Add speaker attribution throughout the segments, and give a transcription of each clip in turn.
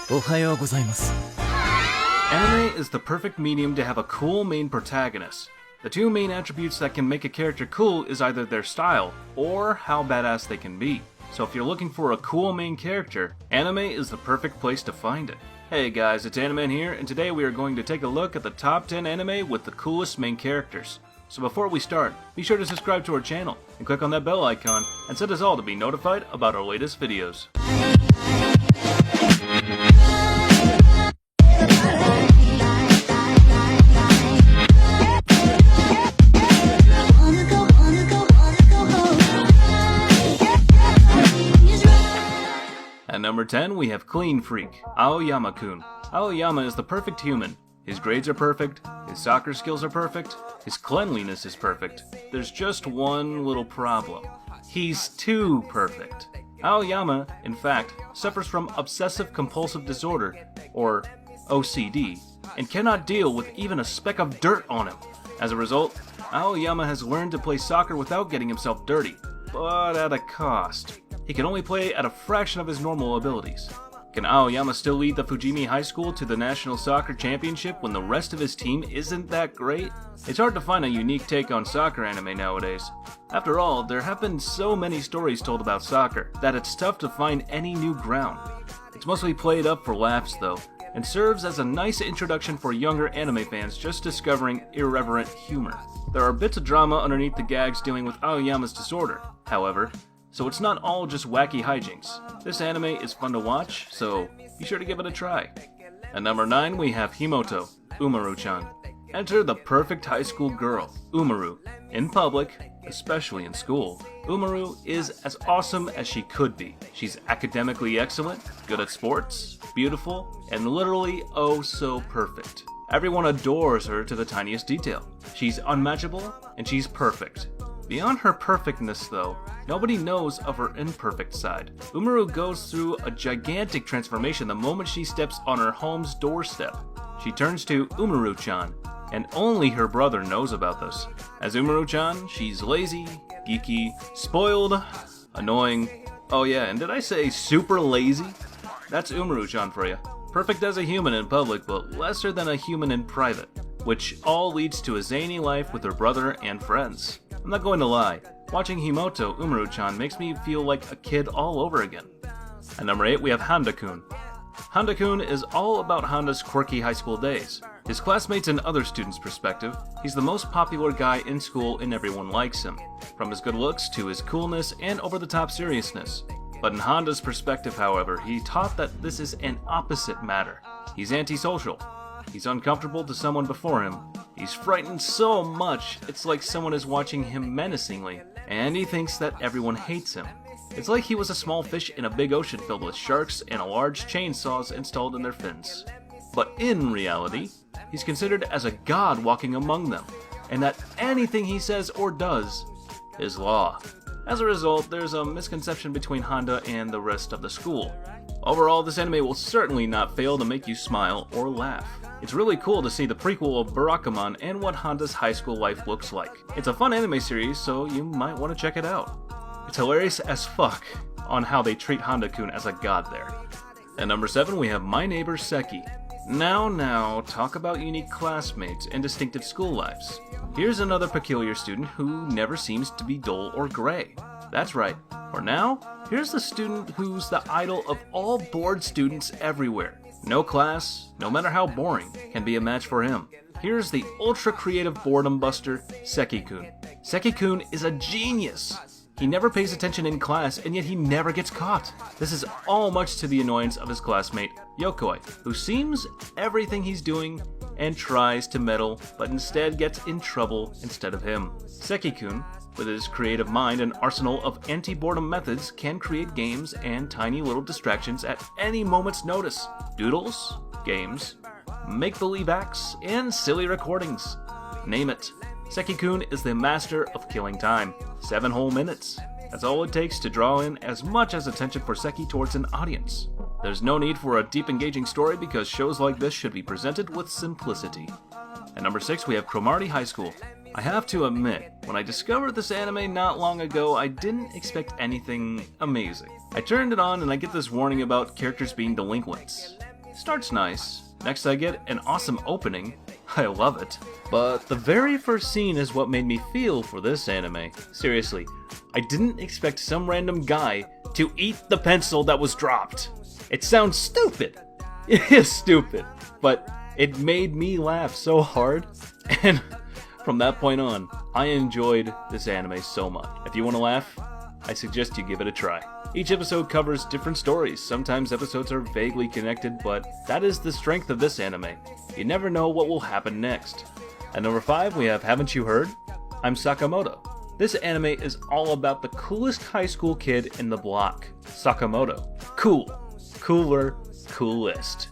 Speaker 1: Ohayou
Speaker 2: Anime is the perfect medium to have a cool main protagonist. The two main attributes that can make a character cool is either their style, or how badass they can be. So if you're looking for a cool main character, anime is the perfect place to find it. Hey guys, it's Animan here, and today we are going to take a look at the top 10 anime with the coolest main characters. So before we start, be sure to subscribe to our channel, and click on that bell icon, and set us all to be notified about our latest videos. At number 10, we have Clean Freak, Aoyama-kun. Aoyama is the perfect human. His grades are perfect, his soccer skills are perfect, his cleanliness is perfect. There's just one little problem. He's too perfect. Aoyama, in fact, suffers from obsessive-compulsive disorder, or OCD, and cannot deal with even a speck of dirt on him. As a result, Aoyama has learned to play soccer without getting himself dirty, but at a cost. He can only play at a fraction of his normal abilities. Can Aoyama still lead the Fujimi High School to the National Soccer Championship when the rest of his team isn't that great? It's hard to find a unique take on soccer anime nowadays. After all, there have been so many stories told about soccer that it's tough to find any new ground. It's mostly played up for laughs though, and serves as a nice introduction for younger anime fans just discovering irreverent humor. There are bits of drama underneath the gags dealing with Aoyama's disorder, however, so it's not all just wacky hijinks. This anime is fun to watch, so be sure to give it a try. At number 9, we have Himoto, Umaru-chan. Enter the perfect high school girl, Umaru. In public, especially in school, Umaru is as awesome as she could be. She's academically excellent, good at sports, beautiful, and literally oh so perfect. Everyone adores her to the tiniest detail. She's unmatchable, and she's perfect. Beyond her perfectness though, nobody knows of her imperfect side. Umaru goes through a gigantic transformation the moment she steps on her home's doorstep. She turns to Umaru-chan, and only her brother knows about this. As Umaru-chan, she's lazy, geeky, spoiled, annoying. Oh yeah, and did I say super lazy? That's Umaru-chan for you. Perfect as a human in public, but lesser than a human in private, which all leads to a zany life with her brother and friends. I'm not going to lie, watching Himoto Umaru-chan makes me feel like a kid all over again. At number 8, we have Handa-kun. Handa-kun is all about Handa's quirky high school days. His classmates and other students' perspective, he's the most popular guy in school and everyone likes him, from his good looks to his coolness and over-the-top seriousness. But in Handa's perspective, however, he taught that this is an opposite matter. He's antisocial. He's uncomfortable to someone before him. He's frightened so much, it's like someone is watching him menacingly, and he thinks that everyone hates him. It's like he was a small fish in a big ocean filled with sharks and large chainsaws installed in their fins. But in reality, he's considered as a god walking among them, and that anything he says or does is law. As a result, there's a misconception between Handa and the rest of the school. Overall, this anime will certainly not fail to make you smile or laugh. It's really cool to see the prequel of Barakamon and what Handa's high school life looks like. It's a fun anime series, so you might want to check it out. It's hilarious as fuck on how they treat Handa-kun as a god there. At number 7, we have My Neighbor Seki. Now, talk about unique classmates and distinctive school lives. Here's another peculiar student who never seems to be dull or gray. That's right. For now, here's the student who's the idol of all bored students everywhere. No class, no matter how boring, can be a match for him. Here's the ultra-creative boredom buster, Seki-kun. Seki-kun is a genius! He never pays attention in class, and yet he never gets caught. This is all much to the annoyance of his classmate, Yokoi, who seems everything he's doing and tries to meddle, but instead gets in trouble instead of him. Seki-kun, with his creative mind and arsenal of anti-boredom methods, can create games and tiny little distractions at any moment's notice. Doodles, games, make-believe acts, and silly recordings. Name it. Seki-kun is the master of killing time. 7 whole minutes. That's all it takes to draw in as much as attention for Seki towards an audience. There's no need for a deep engaging story because shows like this should be presented with simplicity. At number 6, we have Cromartie High School. I have to admit, when I discovered this anime not long ago, I didn't expect anything amazing. I turned it on and I get this warning about characters being delinquents. Starts nice. Next I get an awesome opening. I love it. But the very first scene is what made me feel for this anime. Seriously, I didn't expect some random guy to eat the pencil that was dropped. It sounds stupid. It is stupid, but it made me laugh so hard, and from that point on, I enjoyed this anime so much. If you want to laugh, I suggest you give it a try. Each episode covers different stories. Sometimes episodes are vaguely connected, but that is the strength of this anime. You never know what will happen next. At number 5, we have Haven't You Heard? I'm Sakamoto. This anime is all about the coolest high school kid in the block, Sakamoto. Cool. Cooler. Coolest.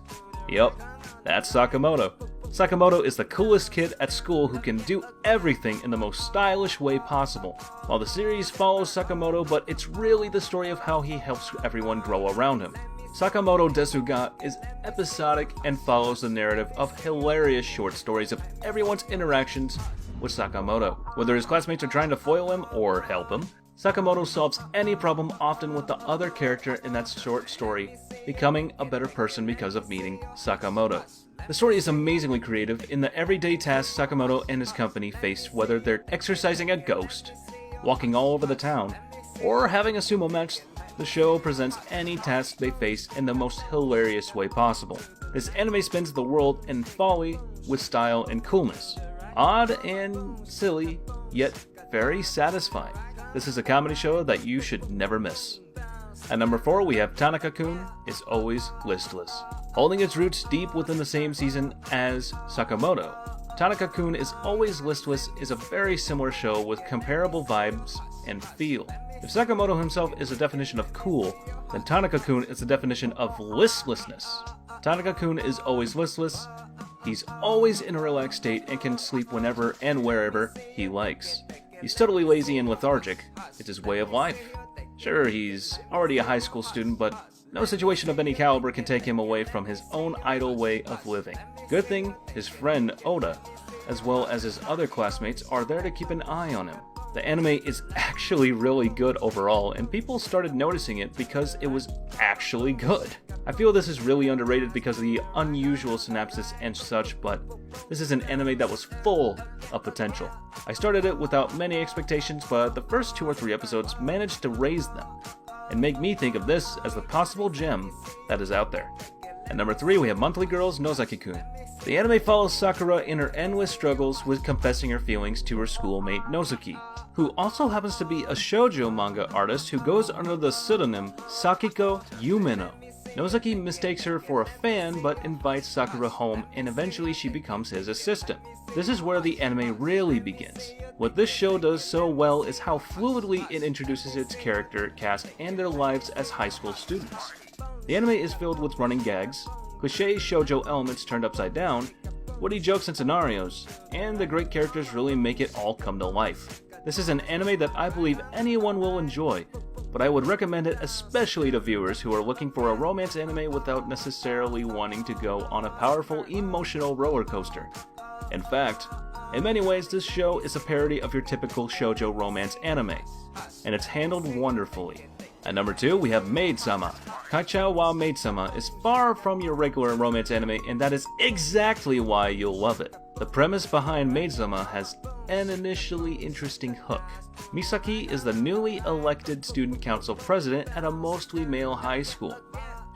Speaker 2: Yup, that's Sakamoto. Sakamoto is the coolest kid at school who can do everything in the most stylish way possible. While the series follows Sakamoto, but it's really the story of how he helps everyone grow around him. Sakamoto Desu Ga is episodic and follows the narrative of hilarious short stories of everyone's interactions with Sakamoto. Whether his classmates are trying to foil him or help him, Sakamoto solves any problem, often with the other character in that short story becoming a better person because of meeting Sakamoto. The story is amazingly creative in the everyday tasks Sakamoto and his company face, whether they're exorcising a ghost, walking all over the town, or having a sumo match. The show presents any task they face in the most hilarious way possible. This anime spins the world in folly with style and coolness. Odd and silly, yet very satisfying. This is a comedy show that you should never miss. At number 4, we have Tanaka-kun is Always Listless. Holding its roots deep within the same season as Sakamoto, Tanaka-kun is Always Listless is a very similar show with comparable vibes and feel. If Sakamoto himself is a definition of cool, then Tanaka-kun is a definition of listlessness. Tanaka-kun is always listless. He's always in a relaxed state and can sleep whenever and wherever he likes. He's totally lazy and lethargic. It's his way of life. Sure, he's already a high school student, but no situation of any caliber can take him away from his own idle way of living. Good thing, his friend Oda, as well as his other classmates, are there to keep an eye on him. The anime is actually really good overall, and people started noticing it because it was actually good. I feel this is really underrated because of the unusual synopsis and such, but this is an anime that was full of potential. I started it without many expectations, but the first 2 or 3 episodes managed to raise them and make me think of this as the possible gem that is out there. At number 3, we have Monthly Girls Nozaki-kun. The anime follows Sakura in her endless struggles with confessing her feelings to her schoolmate Nozuki, who also happens to be a shoujo manga artist who goes under the pseudonym Sakiko Yumeno. Nozuki mistakes her for a fan but invites Sakura home, and eventually she becomes his assistant. This is where the anime really begins. What this show does so well is how fluidly it introduces its character cast and their lives as high school students. The anime is filled with running gags, cliché shoujo elements turned upside down, witty jokes and scenarios, and the great characters really make it all come to life. This is an anime that I believe anyone will enjoy, but I would recommend it especially to viewers who are looking for a romance anime without necessarily wanting to go on a powerful emotional roller coaster. In fact, in many ways this show is a parody of your typical shoujo romance anime, and it's handled wonderfully. At number 2, we have Maid-sama. Kaichou wa Maid-sama is far from your regular romance anime, and that is exactly why you'll love it. The premise behind Maid-sama has an initially interesting hook. Misaki is the newly elected student council president at a mostly male high school.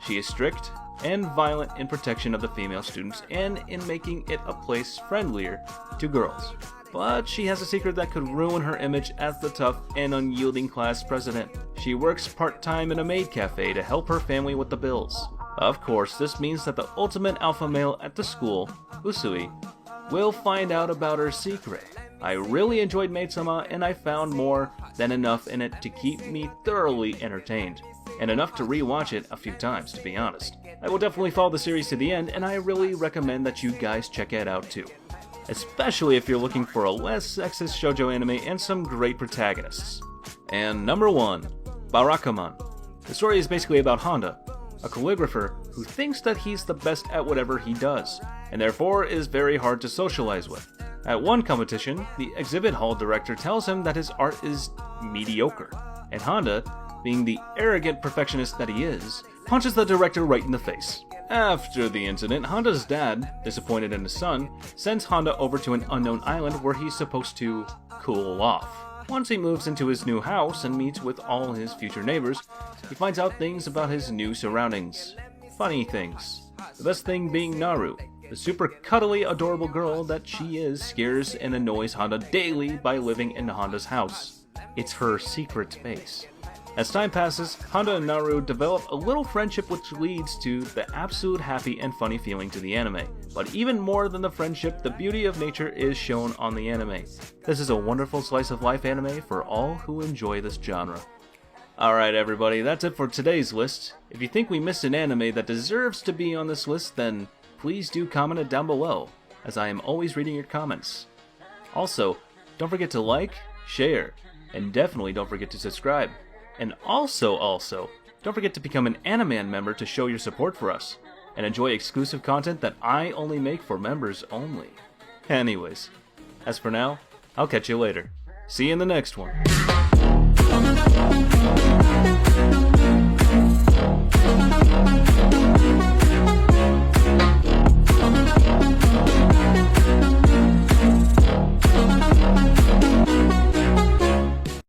Speaker 2: She is strict and violent in protection of the female students and in making it a place friendlier to girls. But she has a secret that could ruin her image as the tough and unyielding class president. She works part-time in a maid cafe to help her family with the bills. Of course, this means that the ultimate alpha male at the school, Usui, will find out about her secret. I really enjoyed Maid-sama, and I found more than enough in it to keep me thoroughly entertained, and enough to rewatch it a few times, to be honest. I will definitely follow the series to the end, and I really recommend that you guys check it out too. Especially if you're looking for a less sexist shoujo anime and some great protagonists. And number 1, Barakamon. The story is basically about Honda, a calligrapher who thinks that he's the best at whatever he does, and therefore is very hard to socialize with. At one competition, the exhibit hall director tells him that his art is mediocre, and Honda, being the arrogant perfectionist that he is, punches the director right in the face. After the incident, Honda's dad, disappointed in his son, sends Honda over to an unknown island where he's supposed to cool off. Once he moves into his new house and meets with all his future neighbors, he finds out things about his new surroundings. Funny things. The best thing being Naru. The super cuddly, adorable girl that she is scares and annoys Honda daily by living in Honda's house. It's her secret base. As time passes, Honda and Naru develop a little friendship which leads to the absolute happy and funny feeling to the anime. But even more than the friendship, the beauty of nature is shown on the anime. This is a wonderful slice of life anime for all who enjoy this genre. Alright everybody, that's it for today's list. If you think we missed an anime that deserves to be on this list, then please do comment it down below, as I am always reading your comments. Also, don't forget to like, share, and definitely don't forget to subscribe. And also, don't forget to become an Animan member to show your support for us, and enjoy exclusive content that I only make for members only. Anyways, as for now, I'll catch you later. See you in the next one.